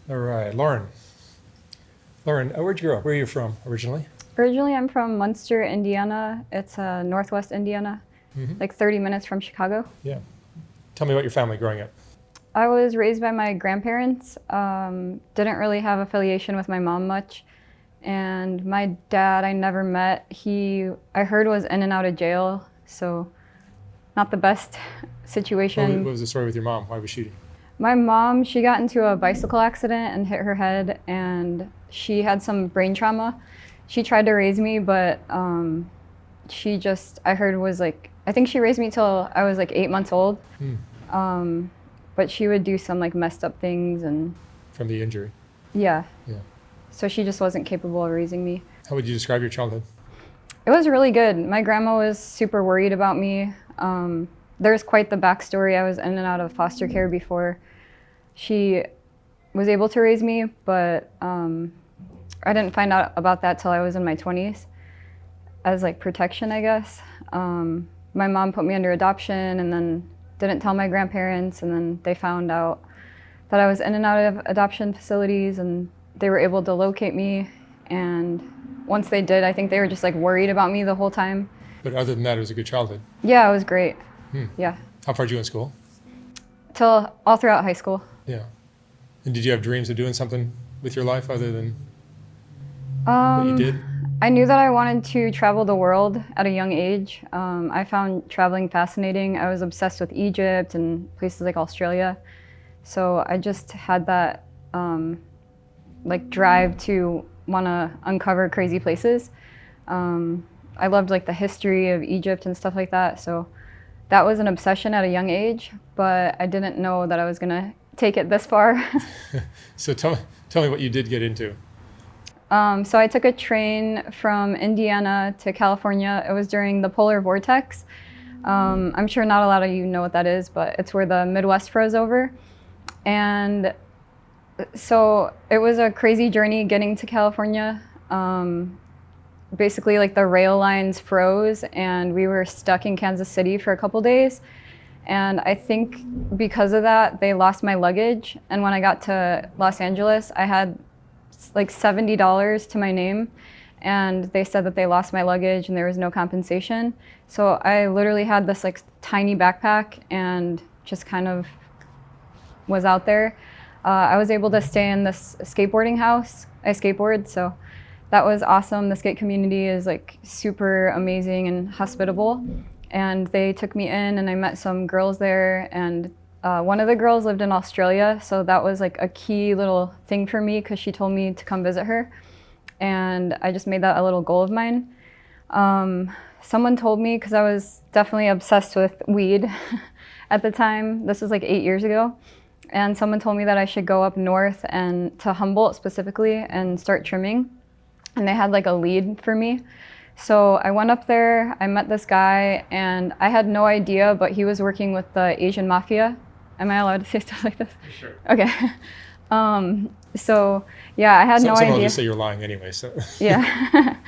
All right, Lauren. Lauren, where'd you grow up? Where are you from originally? Originally, I'm from Munster, Indiana. It's northwest Indiana, like 30 minutes from Chicago. Yeah. Tell me about your family growing up. I was raised by my grandparents. Didn't really have affiliation with my mom much. And my dad, I never met. I heard, was in and out of jail, so not the best What situation. was the story with your mom? Why was she? My mom, she got into a bicycle accident and hit her head, and she had some brain trauma. She tried to raise me, but she just, I heard, was like, I think she raised me till I was like 8 months old. But she would do some like messed up things, and From the injury. yeah, Yeah. so she just wasn't capable of raising me. How would you describe your childhood? It was really good. My grandma was super worried about me. There's quite the backstory. I was in and out of foster care before she was able to raise me, but I didn't find out about that till I was in my 20s as like protection, I guess. My mom put me under adoption and then didn't tell my grandparents, and then they found out that I was in and out of adoption facilities, and they were able to locate me. And once they did, I think they were just like worried about me the whole time. But other than that, it was a good childhood. Yeah, it was great. Yeah, How far did you go in school? till all throughout high school. Yeah. And did you have dreams of doing something with your life other than what you did? I knew that I wanted to travel the world at a young age. I found traveling fascinating. I was obsessed with Egypt and places like Australia. So I just had that like drive to want to uncover crazy places. I loved like the history of Egypt and stuff like that. So that was an obsession at a young age, but I didn't know that I was gonna take it this far. So tell me what you did get into. So I took a train from Indiana to California. It was during the polar vortex. I'm sure not a lot of you know what that is, but it's where the Midwest froze over. And so it was a crazy journey getting to California. Basically, like the rail lines froze and we were stuck in Kansas City for a couple days. And I think because of that, they lost my luggage. And when I got to Los Angeles, I had like $70 to my name, and they said that they lost my luggage and there was no compensation. So I literally had this like tiny backpack and just kind of was out there. I was able to stay in this skateboarding house. I skateboard, so that was awesome. The skate community is like super amazing and hospitable. And they took me in and I met some girls there, and one of the girls lived in Australia, so that was like a key little thing for me because she told me to come visit her, and I just made that a little goal of mine. Someone told me, because I was definitely obsessed with weed at the time, this was like 8 years ago, and someone told me that I should go up north and to Humboldt specifically and start trimming, and they had like a lead for me. So I went up there, I met this guy, and I had no idea, but he was working with the Asian mafia. Am I allowed to say stuff like this? Sure. Okay. So yeah, I had no Someone will idea. just say you're lying anyway. So Yeah.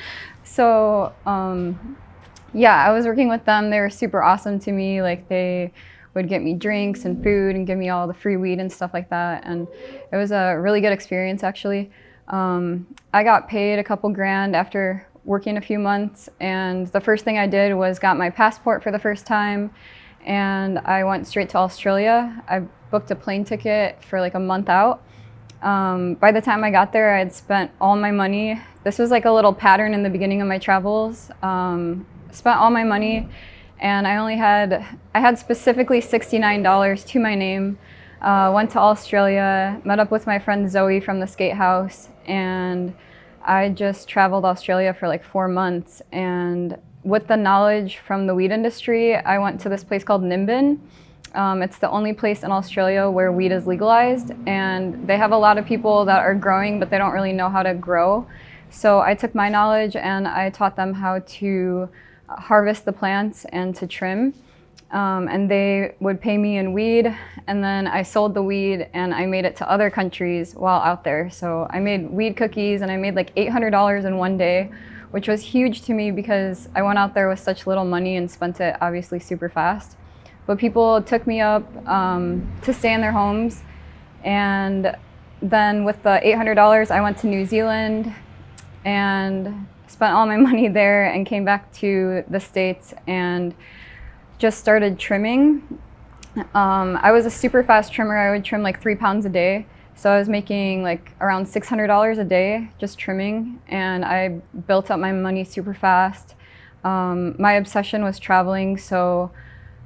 So yeah, I was working with them. They were super awesome to me. Like they would get me drinks and food and give me all the free weed and stuff like that. And it was a really good experience, actually. I got paid a couple grand after working a few months, and the first thing I did was got my passport for the first time, and I went straight to Australia. I booked a plane ticket for like a month out. By the time I got there, I had spent all my money. This was like a little pattern in the beginning of my travels. Spent all my money, and I had specifically $69 to my name. Went to Australia, met up with my friend Zoe from the skate house, and I just traveled Australia for like 4 months. And with the knowledge from the weed industry, I went to this place called Nimbin. It's the only place in Australia where weed is legalized, and they have a lot of people that are growing, but they don't really know how to grow. So I took my knowledge and I taught them how to harvest the plants and to trim. And they would pay me in weed, and then I sold the weed and I made it to other countries while out there. So I made weed cookies and I made like $800 in one day, which was huge to me because I went out there with such little money and spent it obviously super fast. But people took me up to stay in their homes, and then with the $800, I went to New Zealand and spent all my money there and came back to the States and just started trimming. I was a super fast trimmer. I would trim like 3 pounds a day. So I was making like around $600 a day just trimming, and I built up my money super fast. My obsession was traveling, so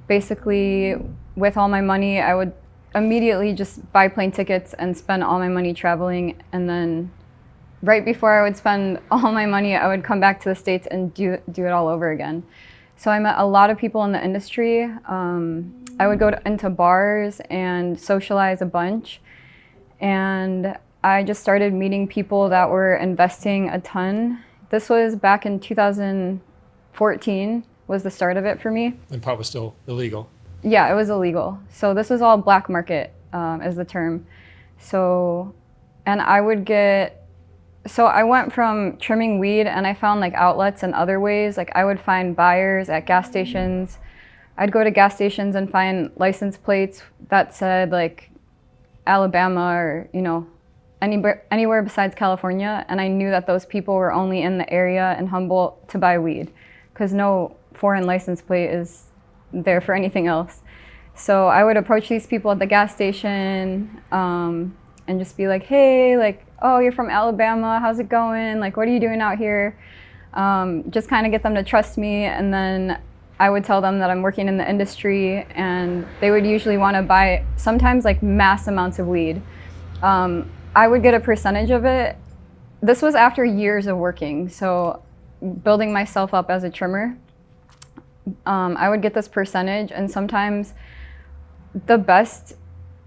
basically with all my money, I would immediately just buy plane tickets and spend all my money traveling, and then right before I would spend all my money, I would come back to the States and do it all over again. So I met a lot of people in the industry. I would go into bars and socialize a bunch. And I just started meeting people that were investing a ton. This was back in 2014 was the start of it for me. And pot was still illegal. Yeah, it was illegal. So this was all black market is the term. So I went from trimming weed, and I found like outlets and other ways. Like I would find buyers at gas stations. I'd go to gas stations and find license plates that said like Alabama or, anywhere besides California. And I knew that those people were only in the area in Humboldt to buy weed, because no foreign license plate is there for anything else. So I would approach these people at the gas station and just be like, hey, like, oh, you're from Alabama, how's it going? Like, what are you doing out here? Just kind of get them to trust me. And then I would tell them that I'm working in the industry, and they would usually want to buy sometimes like mass amounts of weed. I would get a percentage of it. This was after years of working, so building myself up as a trimmer. I would get this percentage, and sometimes the best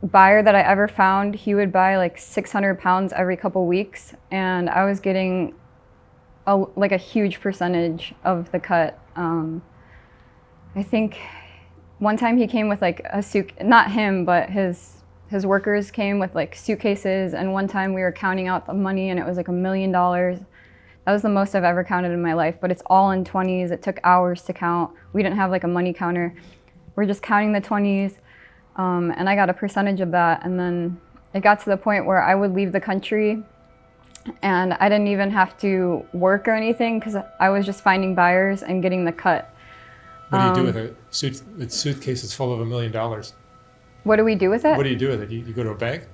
buyer that I ever found, he would buy like 600 pounds every couple weeks, and I was getting a huge percentage of the cut. I think one time he came with like a suit, not him, but his workers came with like suitcases, and one time we were counting out the money and it was like $1 million. That was the most I've ever counted in my life, but it's all in 20s. It took hours to count. We didn't have like a money counter. We're just counting the 20s, and I got a percentage of that. And then it got to the point where I would leave the country and I didn't even have to work or anything, because I was just finding buyers and getting the cut. What do you do with a suitcase that's full of $1 million? What do we do with it? What do you do with it? You go to a bank?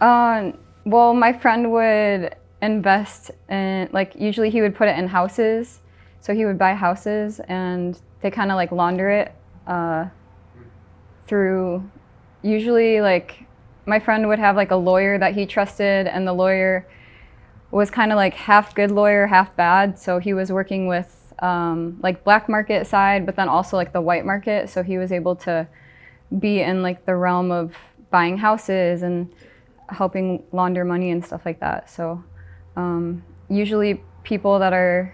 Well, my friend would invest in, like, usually he would put it in houses. So he would buy houses and they kind of like launder it through, usually like my friend would have like a lawyer that he trusted, and the lawyer was kind of like half good lawyer, half bad. So he was working with like black market side, but then also like the white market. So he was able to be in like the realm of buying houses and helping launder money and stuff like that. So usually people that are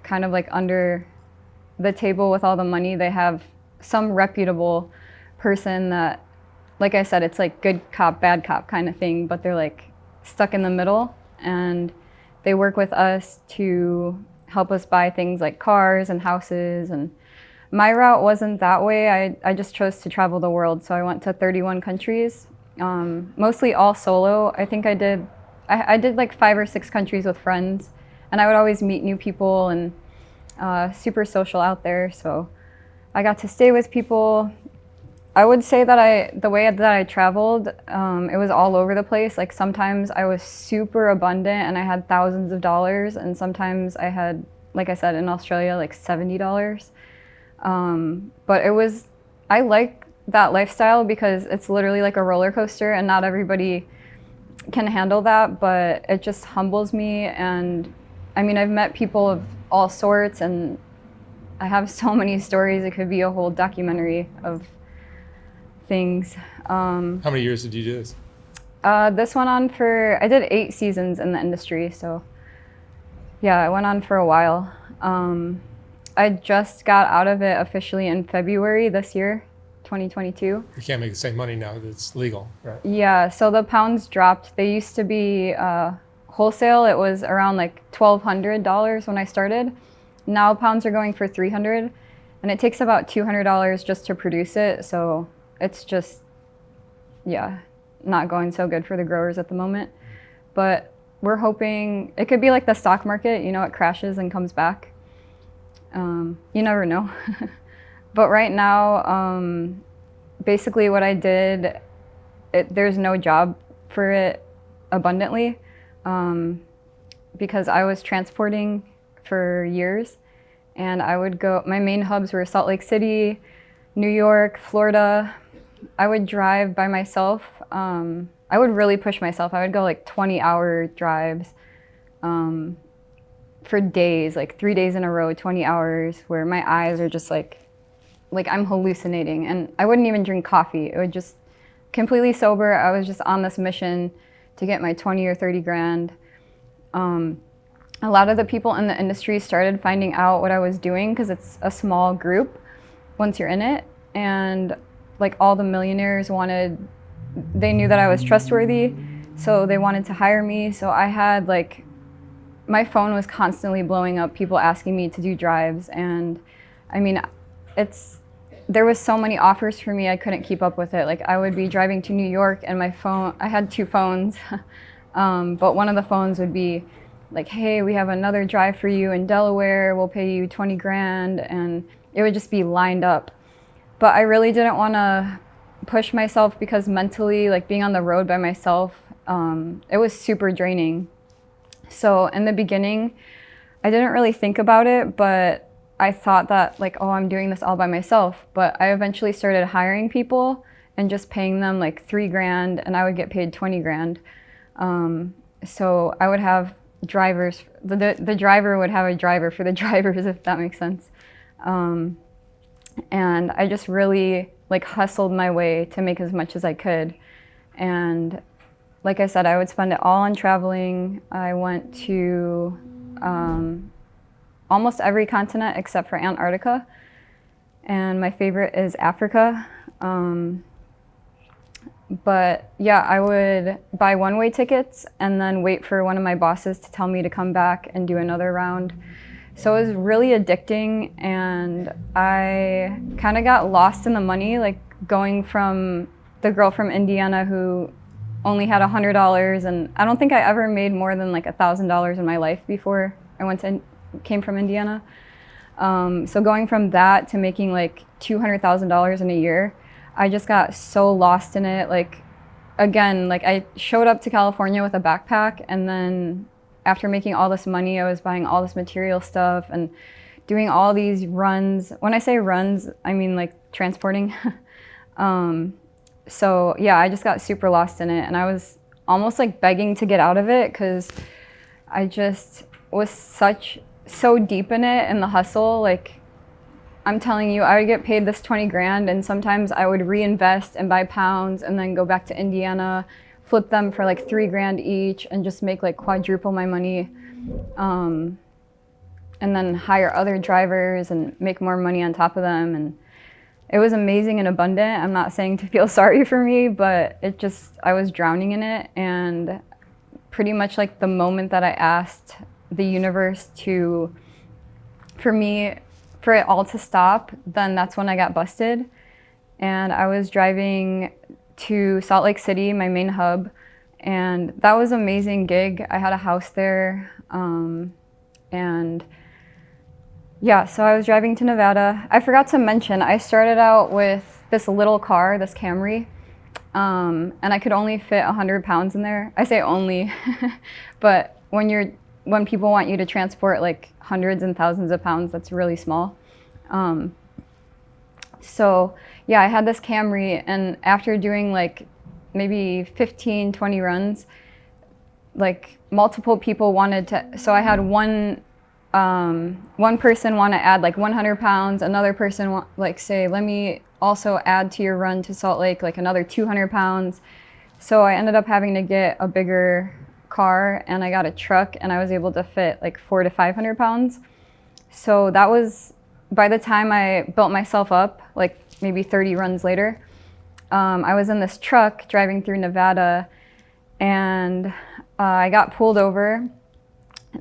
kind of like under the table with all the money, they have some reputable person that, like I said, it's like good cop, bad cop kind of thing, but they're like stuck in the middle, and they work with us to help us buy things like cars and houses. And my route wasn't that way. I just chose to travel the world. So I went to 31 countries, mostly all solo. I think I did like 5 or 6 countries with friends, and I would always meet new people and super social out there. So I got to stay with people. I would say that the way that I traveled, it was all over the place. Like sometimes I was super abundant and I had thousands of dollars, and sometimes I had, like I said, in Australia, like $70. But I like that lifestyle because it's literally like a roller coaster, and not everybody can handle that, but it just humbles me. And I mean, I've met people of all sorts, and I have so many stories. It could be a whole documentary of things. How many years did you do this? This went on I did 8 seasons in the industry, so yeah, it went on for a while. I just got out of it officially in February this year, 2022. You can't make the same money now that it's legal, right? Yeah, so the pounds dropped. They used to be wholesale. It was around like $1,200 when I started. Now pounds are going for $300, and it takes about $200 just to produce it. So it's just, yeah, not going so good for the growers at the moment. but we're hoping it could be like the stock market, you know, it crashes and comes back. You never know. But right now, basically what I did, there's no job for it abundantly, because I was transporting for years, and I would go, my main hubs were Salt Lake City, New York, Florida. I would drive by myself. I would really push myself. I would go like 20-hour drives for days, like 3 days in a row, 20 hours, where my eyes are just like I'm hallucinating. And I wouldn't even drink coffee. It would just completely sober. I was just on this mission to get my 20 or 30 grand. A lot of the people in the industry started finding out what I was doing because it's a small group once you're in it. And like all the millionaires they knew that I was trustworthy, so they wanted to hire me. So I had like, my phone was constantly blowing up, people asking me to do drives. And I mean, there was so many offers for me, I couldn't keep up with it. Like I would be driving to New York and my phone, I had 2 phones, but one of the phones would be like, hey, we have another drive for you in Delaware, we'll pay you 20 grand. And it would just be lined up. But I really didn't want to push myself because mentally, like being on the road by myself, it was super draining. So in the beginning, I didn't really think about it, but I thought that like, oh, I'm doing this all by myself. But I eventually started hiring people and just paying them like 3 grand, and I would get paid 20 grand. So I would have drivers, the driver would have a driver for the drivers, if that makes sense. And I just really like hustled my way to make as much as I could. And like I said, I would spend it all on traveling. I went to almost every continent except for Antarctica. And my favorite is Africa. But yeah, I would buy one-way tickets and then wait for one of my bosses to tell me to come back and do another round. So it was really addicting, and I kind of got lost in the money, like going from the girl from Indiana who only had $100, and I don't think I ever made more than like $1,000 in my life before I came from Indiana. So going from that to making like $200,000 in a year, I just got so lost in it. Like, again, like I showed up to California with a backpack, and then after making all this money, I was buying all this material stuff and doing all these runs. When I say runs, I mean like transporting. So yeah, I just got super lost in it, and I was almost like begging to get out of it because I just was so deep in it, in the hustle. Like, I'm telling you, I would get paid this 20 grand, and sometimes I would reinvest and buy pounds and then go back to Indiana, flip them for like 3 grand each, and just make like quadruple my money. And then hire other drivers and make more money on top of them. And it was amazing and abundant. I'm not saying to feel sorry for me, but I was drowning in it. And pretty much like the moment that I asked the universe for it all to stop, then that's when I got busted. And I was driving to Salt Lake City, my main hub, and that was an amazing gig. I had a house there, and yeah, so I was driving to Nevada. I forgot to mention, I started out with this little car, this Camry, and I could only fit 100 pounds in there. I say only, but when people want you to transport like hundreds and thousands of pounds, that's really small. So yeah, I had this Camry, and after doing like maybe 15, 20 runs, like multiple people so I had one person want to add like 100 pounds, another person say, let me also add to your run to Salt Lake, like another 200 pounds. So I ended up having to get a bigger car, and I got a truck, and I was able to fit like 400 to 500 pounds. So that was, by the time I built myself up, like maybe 30 runs later, I was in this truck driving through Nevada, and I got pulled over.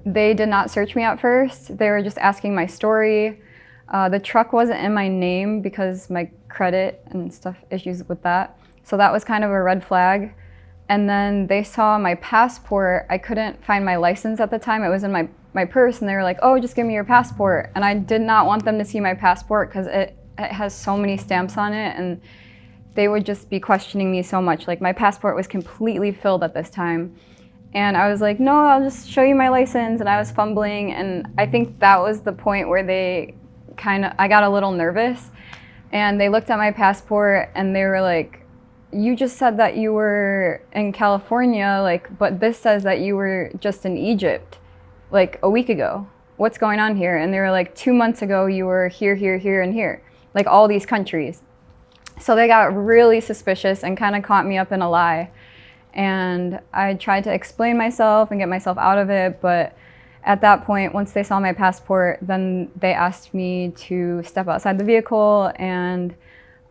They did not search me at first. They were just asking my story. The truck wasn't in my name because my credit and stuff issues with that. So that was kind of a red flag. And then they saw my passport. I couldn't find my license at the time. It was in my purse, and they were like, oh, just give me your passport. And I did not want them to see my passport because it has so many stamps on it, and they would just be questioning me so much. Like, my passport was completely filled at this time. And I was like, no, I'll just show you my license. And I was fumbling. And I think that was the point where I got a little nervous. And they looked at my passport and they were like, you just said that you were in California, like, but this says that you were just in Egypt, like a week ago. What's going on here? And they were like, 2 months ago, you were here, here, here, and here, like all these countries. So they got really suspicious and kind of caught me up in a lie. And I tried to explain myself and get myself out of it. But at that point, once they saw my passport, then they asked me to step outside the vehicle. And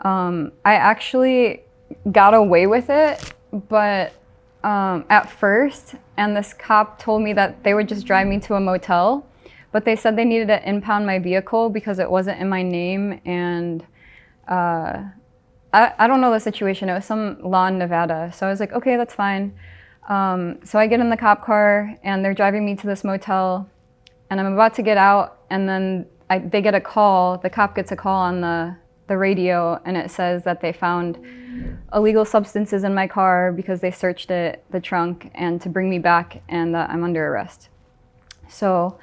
I actually got away with it, but at first. And this cop told me that they would just drive me to a motel. But they said they needed to impound my vehicle because it wasn't in my name. And I don't know the situation. It was some law in Nevada. So I was like, okay, that's fine. So I get in the cop car and they're driving me to this motel, and I'm about to get out, and then they get a call. The cop gets a call on the radio, and it says that they found illegal substances in my car because they searched the trunk, and to bring me back, and that I'm under arrest. So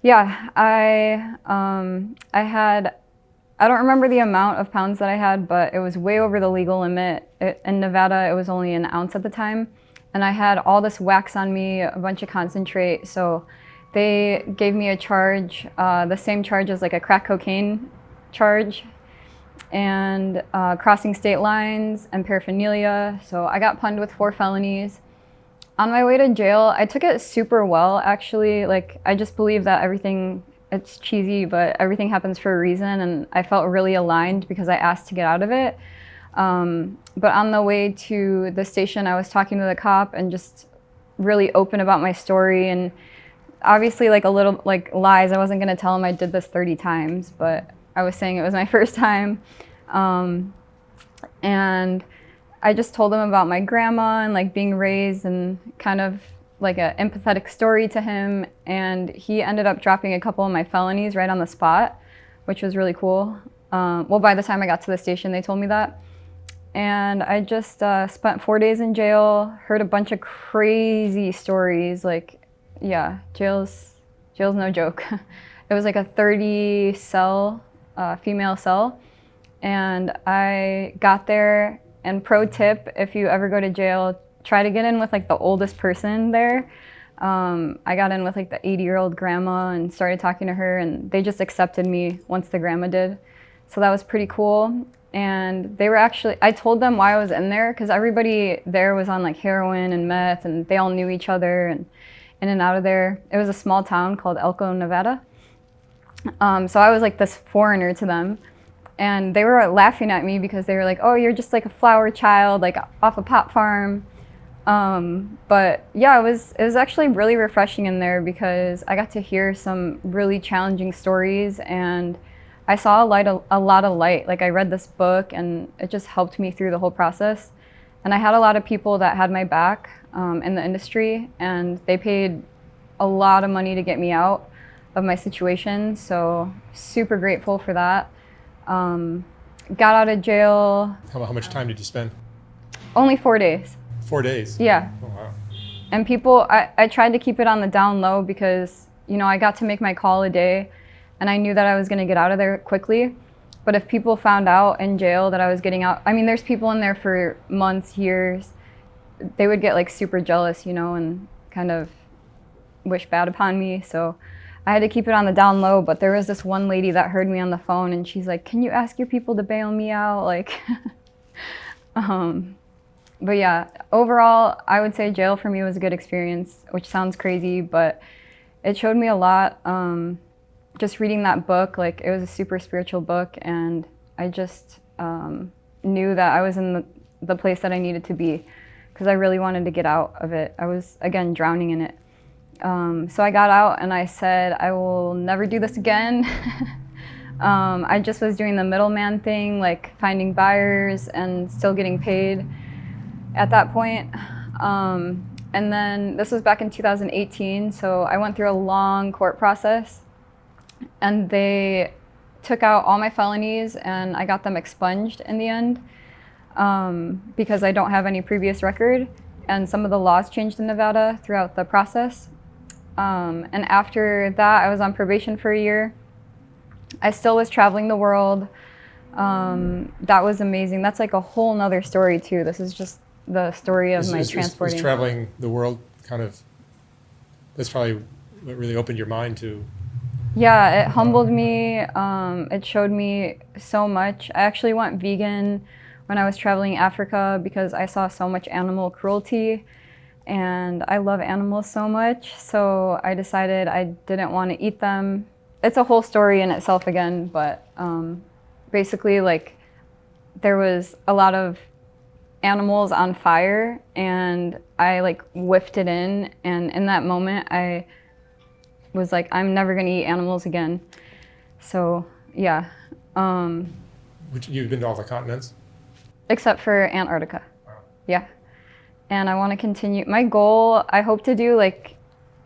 yeah, I don't remember the amount of pounds that I had, but it was way over the legal limit. In Nevada, it was only an ounce at the time. And I had all this wax on me, a bunch of concentrate. So they gave me a charge, the same charge as like a crack cocaine charge, and crossing state lines and paraphernalia. So I got punned with 4 felonies. On my way to jail, I took it super well, actually. Like, I just believe that everything, it's cheesy, but everything happens for a reason. And I felt really aligned because I asked to get out of it. But on the way to the station, I was talking to the cop and just really open about my story. And obviously, like, a little, like, lies. I wasn't going to tell him I did this 30 times, but I was saying it was my first time. And I just told him about my grandma and like being raised, and kind of like an empathetic story to him. And he ended up dropping a couple of my felonies right on the spot, which was really cool. Well, by the time I got to the station, they told me that. And I just spent 4 days in jail, heard a bunch of crazy stories. Like, yeah, jail's no joke. It was like a 30 cell, female cell. And I got there, and pro tip, if you ever go to jail, try to get in with like the oldest person there. I got in with like the 80-year-old grandma and started talking to her, and they just accepted me once the grandma did. So that was pretty cool. And they were actually, I told them why I was in there, because everybody there was on like heroin and meth, and they all knew each other and in and out of there. It was a small town called Elko, Nevada. So I was like this foreigner to them. And they were laughing at me because they were like, oh, you're just like a flower child, like off a pot farm. But yeah, it was actually really refreshing in there because I got to hear some really challenging stories, and I saw a lot of light. Like, I read this book, and it just helped me through the whole process. And I had a lot of people that had my back in the industry, and they paid a lot of money to get me out of my situation. So super grateful for that. Got out of jail. How much time did you spend? Only 4 days. 4 days? Yeah. Oh, wow. And people, I tried to keep it on the down low because, you know, I got to make my call a day, and I knew that I was going to get out of there quickly. But if people found out in jail that I was getting out, I mean, there's people in there for months, years, they would get like super jealous, you know, and kind of wish bad upon me. So I had to keep it on the down low. But there was this one lady that heard me on the phone, and she's like, can you ask your people to bail me out? Like, but yeah, overall, I would say jail for me was a good experience, which sounds crazy, but it showed me a lot. Just reading that book, like, it was a super spiritual book, and I just knew that I was in the place that I needed to be, because I really wanted to get out of it. I was, again, drowning in it. So I got out, and I said, I will never do this again. I just was doing the middleman thing, like finding buyers and still getting paid at that point. And then this was back in 2018, so I went through a long court process, and they took out all my felonies, and I got them expunged in the end, because I don't have any previous record, and some of the laws changed in Nevada throughout the process. And after that, I was on probation for a year. I still was traveling the world. That was amazing. That's like a whole nother story too. This is just the story of my transporting. Is traveling the world kind of, that's probably what really opened your mind to. Yeah, it humbled me. It showed me so much. I actually went vegan when I was traveling Africa because I saw so much animal cruelty, and I love animals so much. So I decided I didn't want to eat them. It's a whole story in itself again, but basically, like, there was a lot of animals on fire, and I like whiffed it in, and in that moment I was like, I'm never gonna eat animals again. So yeah. You've been to all the continents? Except for Antarctica. Wow. Yeah. And I want to continue. My goal, I hope to do like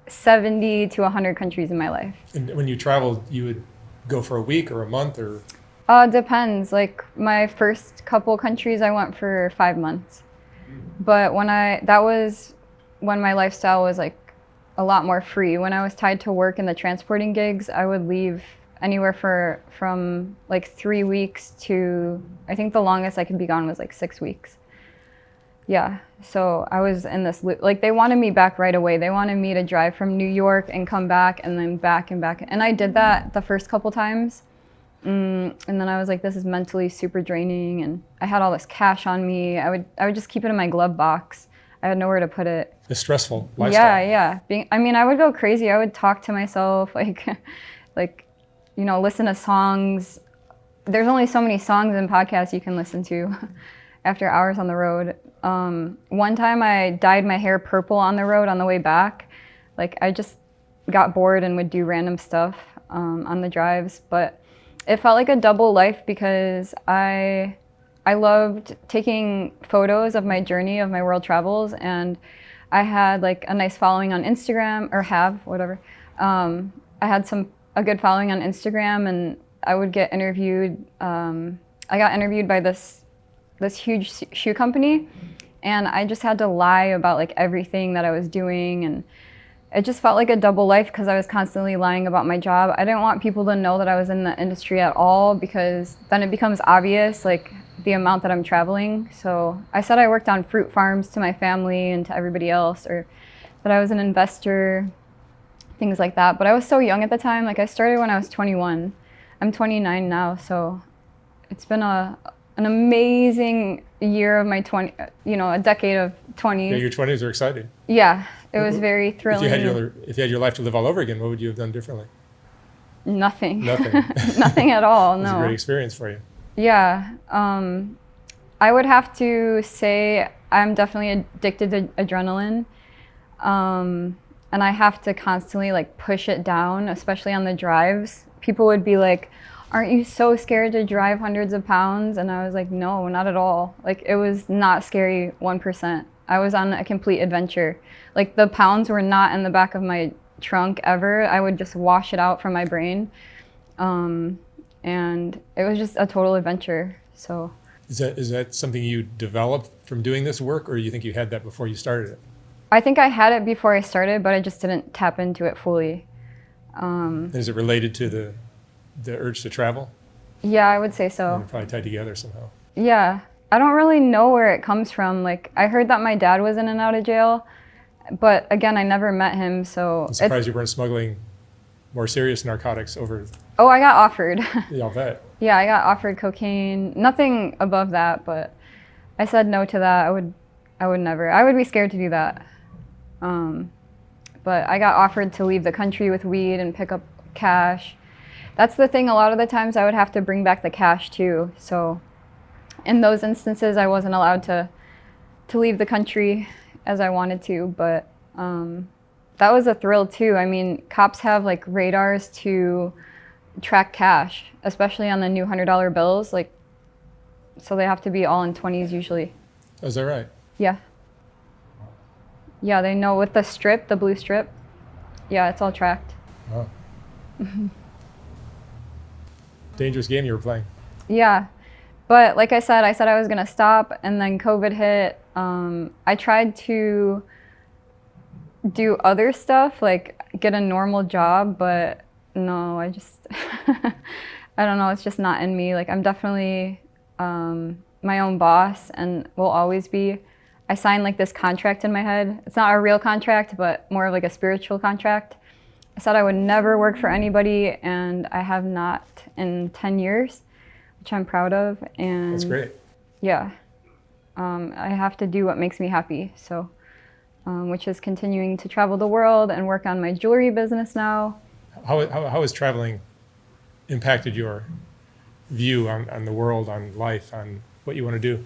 70 to 100 countries in my life. And when you traveled, you would go for a week or a month or? Depends. Like my first couple countries, I went for 5 months. But that was when my lifestyle was like a lot more free. When I was tied to work in the transporting gigs, I would leave anywhere from like 3 weeks to, I think the longest I could be gone was like 6 weeks. Yeah, so I was in this loop. Like they wanted me back right away. They wanted me to drive from New York and come back and then back and back. And I did that the first couple times. And then I was like, this is mentally super draining. And I had all this cash on me. I would just keep it in my glove box. I had nowhere to put it. It's stressful lifestyle. Yeah. I would go crazy. I would talk to myself, like, listen to songs. There's only so many songs and podcasts you can listen to after hours on the road. One time I dyed my hair purple on the road on the way back. Like I just got bored and would do random stuff on the drives. But it felt like a double life because I loved taking photos of my journey of my world travels, and I had like a nice following on Instagram, or have, whatever. I had a good following on Instagram, and I would get interviewed. I got interviewed by this huge shoe company, and I just had to lie about like everything that I was doing, and it just felt like a double life because I was constantly lying about my job. I didn't want people to know that I was in the industry at all because then it becomes obvious, like the amount that I'm traveling. So I said I worked on fruit farms to my family and to everybody else, or that I was an investor, things like that. But I was so young at the time. Like I started when I was 21. I'm 29 now, so it's been an amazing year of my a decade of 20s. Yeah, your 20s are exciting. Yeah, it was very thrilling. If you had your life to live all over again, what would you have done differently? Nothing. Nothing. Nothing at all, no. It was a great experience for you. Yeah. I would have to say I'm definitely addicted to adrenaline. And I have to constantly like push it down, especially on the drives. People would be like, aren't you so scared to drive hundreds of pounds? And I was like, no, not at all. Like it was not scary 1%. I was on a complete adventure. Like the pounds were not in the back of my trunk ever. I would just wash it out from my brain. And it was just a total adventure. So is that something you developed from doing this work, or you think you had that before you started it? I think I had it before I started, but I just didn't tap into it fully. Is it related to the urge to travel? Yeah, I would say so. They're probably tied together somehow. Yeah. I don't really know where it comes from. Like, I heard that my dad was in and out of jail, but again, I never met him, so... I'm surprised you weren't smuggling more serious narcotics over... Oh, I got offered. Yeah, I'll bet. Yeah, I got offered cocaine. Nothing above that, but I said no to that. I would never. I would be scared to do that. But I got offered to leave the country with weed and pick up cash. That's the thing. A lot of the times I would have to bring back the cash too. So in those instances, I wasn't allowed to leave the country as I wanted to. But that was a thrill too. I mean, cops have like radars to track cash, especially on the new $100 bills. Like, so they have to be all in 20s usually. Oh, is that right? Yeah. Yeah, they know with the strip, the blue strip. Yeah, it's all tracked. Oh. Dangerous game you were playing. Yeah, but like I said I was gonna stop, and then COVID hit. I tried to do other stuff, like get a normal job, but no, I just, I don't know, it's just not in me. Like I'm definitely my own boss and will always be. I signed like this contract in my head. It's not a real contract, but more of like a spiritual contract. I said I would never work for anybody, and I have not in 10 years, which I'm proud of. And That's great. yeah, I have to do what makes me happy. So, which is continuing to travel the world and work on my jewelry business now. How has traveling impacted your view on the world, on life, on what you want to do,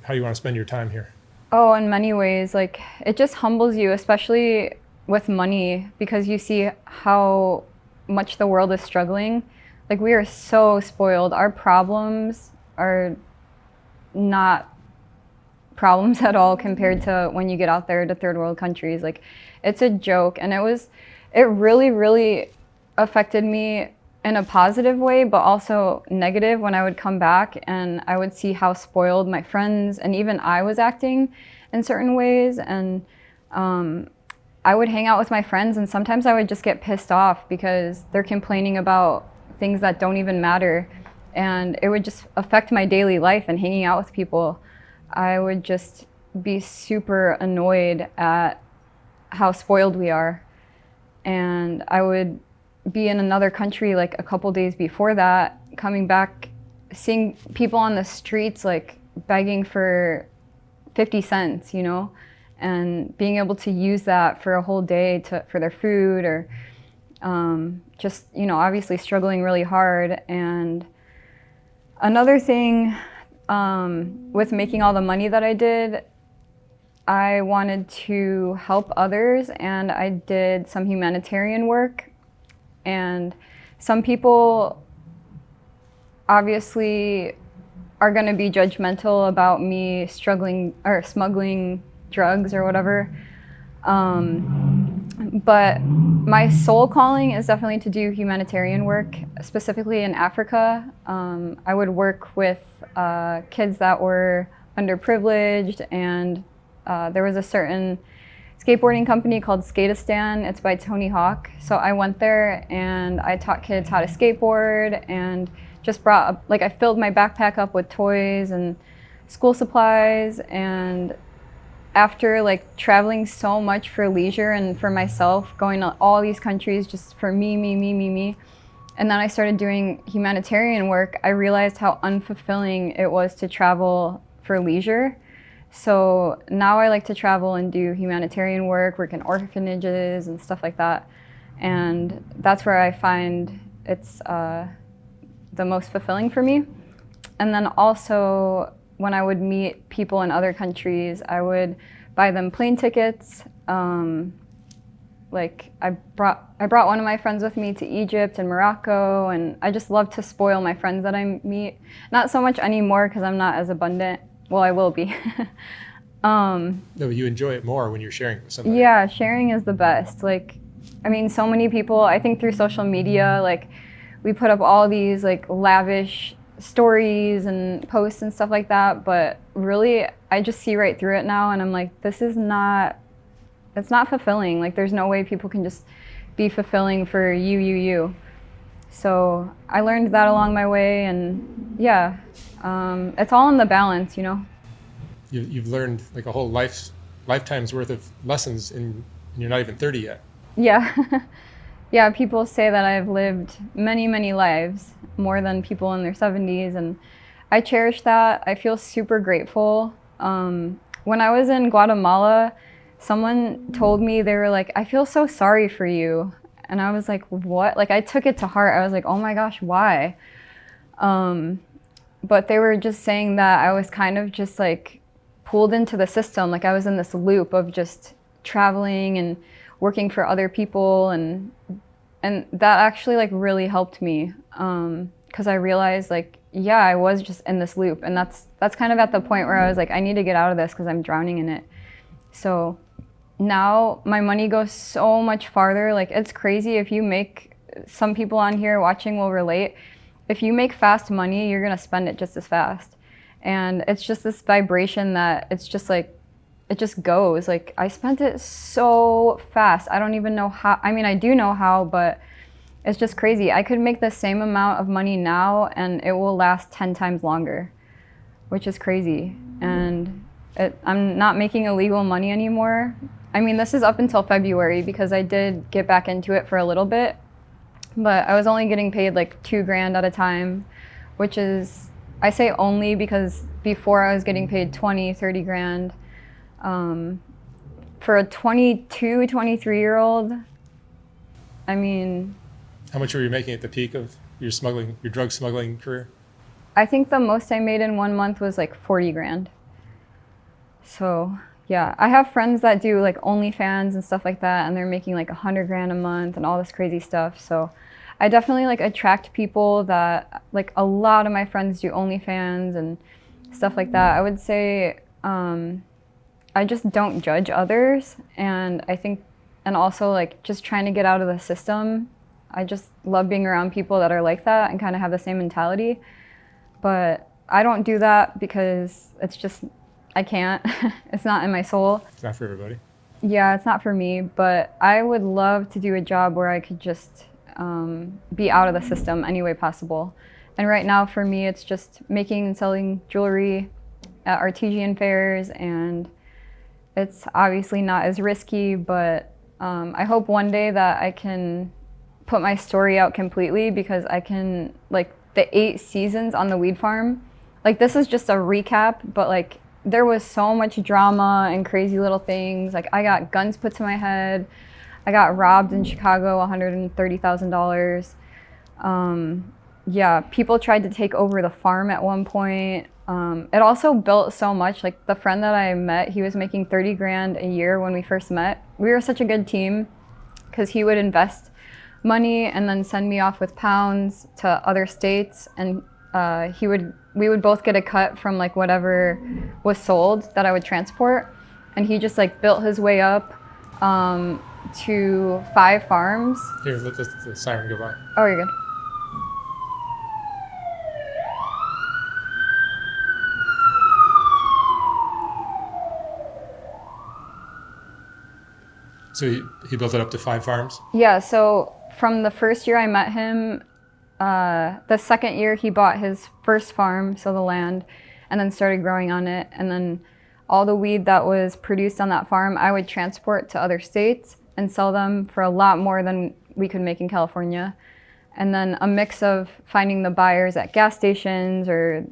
how you want to spend your time here? Oh, in many ways, like it just humbles you, especially with money, because you see how much the world is struggling. Like we are so spoiled. Our problems are not problems at all compared to when you get out there to third world countries. Like it's a joke, and it really, really affected me in a positive way, but also negative when I would come back and I would see how spoiled my friends and even I was acting in certain ways. And I would hang out with my friends, and sometimes I would just get pissed off because they're complaining about things that don't even matter. And it would just affect my daily life and hanging out with people. I would just be super annoyed at how spoiled we are. And I would be in another country like a couple days before that, coming back, seeing people on the streets like begging for 50 cents, you know, and being able to use that for a whole day for their food, or just, you know, obviously struggling really hard. And another thing, with making all the money that I did, I wanted to help others, and I did some humanitarian work. And some people obviously are going to be judgmental about me struggling or smuggling drugs or whatever. But my soul calling is definitely to do humanitarian work, specifically in Africa. I would work with kids that were underprivileged, and there was a certain skateboarding company called Skateistan. It's by Tony Hawk. So I went there and I taught kids how to skateboard, and just brought like I filled my backpack up with toys and school supplies. And after like traveling so much for leisure and for myself, going to all these countries just for me, and then I started doing humanitarian work, I realized how unfulfilling it was to travel for leisure. So now I like to travel and do humanitarian work in orphanages and stuff like that. And that's where I find it's the most fulfilling for me. And then also, when I would meet people in other countries, I would buy them plane tickets. Like I brought one of my friends with me to Egypt and Morocco, and I just love to spoil my friends that I meet. Not so much anymore because I'm not as abundant. Well, I will be. No, but you enjoy it more when you're sharing with somebody. Yeah, sharing is the best. Like, I mean, so many people, I think through social media, like we put up all these like lavish stories and posts and stuff like that, but really I just see right through it now, and I'm like, it's not fulfilling. Like there's no way people can just be fulfilling for you. So I learned that along my way, and yeah, it's all in the balance, you know. You've learned like a whole lifetime's worth of lessons, and you're not even 30 yet. Yeah. Yeah, people say that I've lived many lives, more than people in their 70s, and I cherish that. I feel super grateful. When I was in Guatemala, someone told me, they were like, I feel so sorry for you. And I was like, what? Like I took it to heart. I was like, oh my gosh, why? But they were just saying that I was kind of just like pulled into the system. Like I was in this loop of just traveling and working for other people, and that actually like really helped me, because I realized like, yeah, I was just in this loop, and that's kind of at the point where I was like, I need to get out of this because I'm drowning in it. So now my money goes so much farther. Like, it's crazy. If you make, some people on here watching will relate, if you make fast money, you're gonna spend it just as fast. And it's just this vibration that it's just like, it just goes. Like, I spent it so fast. I don't even know how. I mean, I do know how, but it's just crazy. I could make the same amount of money now and it will last 10 times longer, which is crazy. And I'm not making illegal money anymore. I mean, this is up until February because I did get back into it for a little bit, but I was only getting paid like $2,000 at a time, which is, I say only because before I was getting paid 20, 30 grand. For a 22, 23-year-old, I mean. How much were you making at the peak of your drug smuggling career? I think the most I made in 1 month was like 40 grand. So yeah, I have friends that do like OnlyFans and stuff like that, and they're making like 100 grand a month and all this crazy stuff. So I definitely like attract people that, like, a lot of my friends do OnlyFans and stuff like that. I would say I just don't judge others, and I think, and also like just trying to get out of the system. I just love being around people that are like that and kind of have the same mentality. But I don't do that because it's just, I can't. It's not in my soul. It's not for everybody. Yeah, it's not for me, but I would love to do a job where I could just be out of the system any way possible. And right now for me, it's just making and selling jewelry at artesian fairs, and it's obviously not as risky, but I hope one day that I can put my story out completely, because I can, like, the 8 seasons on the weed farm, like, this is just a recap, but like there was so much drama and crazy little things. Like, I got guns put to my head. I got robbed in Chicago, $130,000. Yeah, people tried to take over the farm at one point. It also built so much. Like, the friend that I met, he was making 30 grand a year when we first met. We were such a good team because he would invest money and then send me off with pounds to other states, and we would both get a cut from like whatever was sold that I would transport. And he just like built his way up to 5 farms. Here, let the siren go by. Oh, you're good. So he built it up to 5 farms? Yeah, so from the first year I met him, the second year he bought his first farm, so the land, and then started growing on it. And then all the weed that was produced on that farm, I would transport to other states and sell them for a lot more than we could make in California. And then a mix of finding the buyers at gas stations or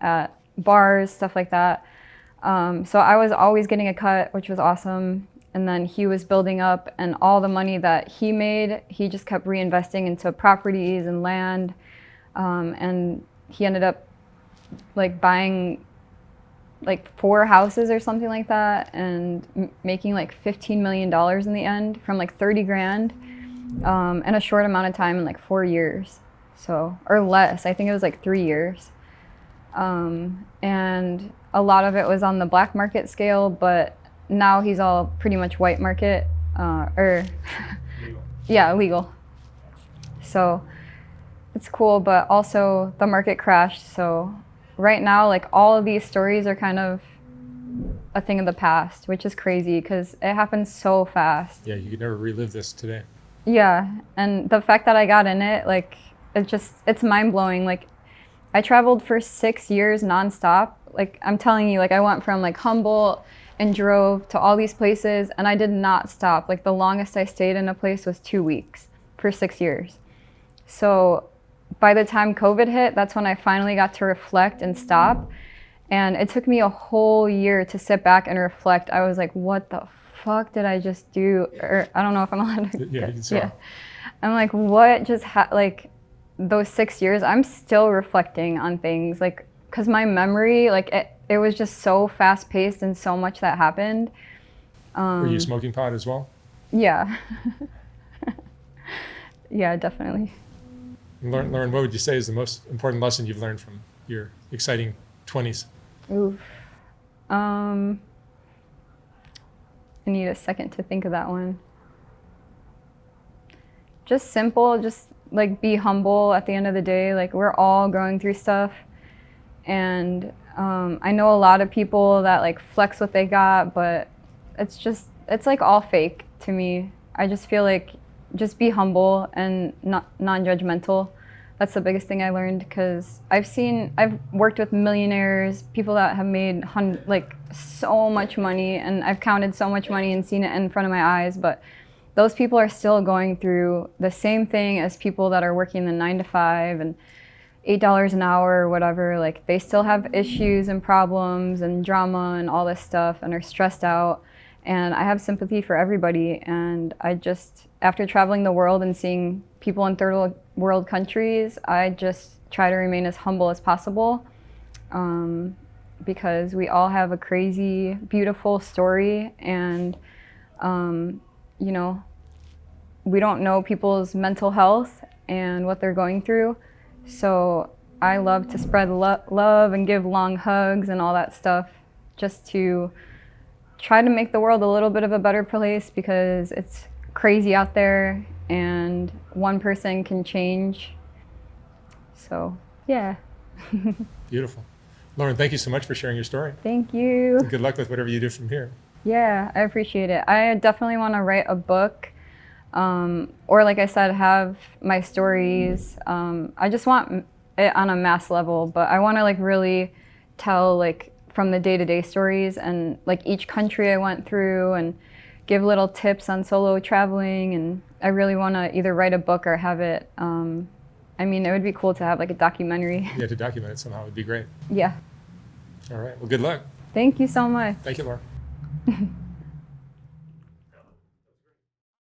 at bars, stuff like that. So I was always getting a cut, which was awesome. And then he was building up, and all the money that he made, he just kept reinvesting into properties and land. And he ended up like buying like 4 houses or something like that, and making like $15 million in the end from like 30 grand in a short amount of time, in like 4 years. So, or less, I think it was like 3 years. And a lot of it was on the black market scale, but now he's all pretty much white market, or Legal. Yeah, legal. So it's cool, but also the market crashed. So right now, like, all of these stories are kind of a thing of the past, which is crazy because it happens so fast. Yeah, you could never relive this today. Yeah, and the fact that I got in it, like, it's mind-blowing. Like, I traveled for 6 years nonstop. Like, I'm telling you, like, I went from like Humboldt and drove to all these places, and I did not stop. Like, the longest I stayed in a place was 2 weeks for 6 years. So by the time COVID hit, that's when I finally got to reflect and stop. And it took me a whole year to sit back and reflect. I was like, what the fuck did I just do? Or I don't know if I'm allowed to. Yeah, you can say. I'm like, what just like those 6 years, I'm still reflecting on things, like, because my memory, like, it was just so fast paced and so much that happened. Were you smoking pot as well? Yeah. Yeah, definitely. Lauren, what would you say is the most important lesson you've learned from your exciting 20s? Oof. I need a second to think of that one. Just simple, just like be humble at the end of the day. Like we're all going through stuff. And I know a lot of people that like flex what they got, but it's like all fake to me. I just feel like just be humble and not non-judgmental. That's the biggest thing I learned, because I've worked with millionaires, people that have made like so much money, and I've counted so much money and seen it in front of my eyes, but those people are still going through the same thing as people that are working the 9 to 5 and $8 an hour or whatever. Like they still have issues and problems and drama and all this stuff and are stressed out. And I have sympathy for everybody. And I just, after traveling the world and seeing people in third world countries, I just try to remain as humble as possible, because we all have a crazy, beautiful story. And, you know, we don't know people's mental health and what they're going through. So I love to spread love and give long hugs and all that stuff, just to try to make the world a little bit of a better place, because it's crazy out there and one person can change. So, yeah. Beautiful. Lauren, thank you so much for sharing your story. Thank you. And good luck with whatever you do from here. Yeah, I appreciate it. I definitely want to write a book, or like I said, have my stories. I just want it on a mass level, but I want to like really tell like from the day-to-day stories and like each country I went through, and give little tips on solo traveling. And I really want to either write a book or have it, I mean, it would be cool to have like a documentary. Yeah, to document it somehow would be great. Yeah. All right. Well, good luck. Thank you so much. Thank you, Lauren.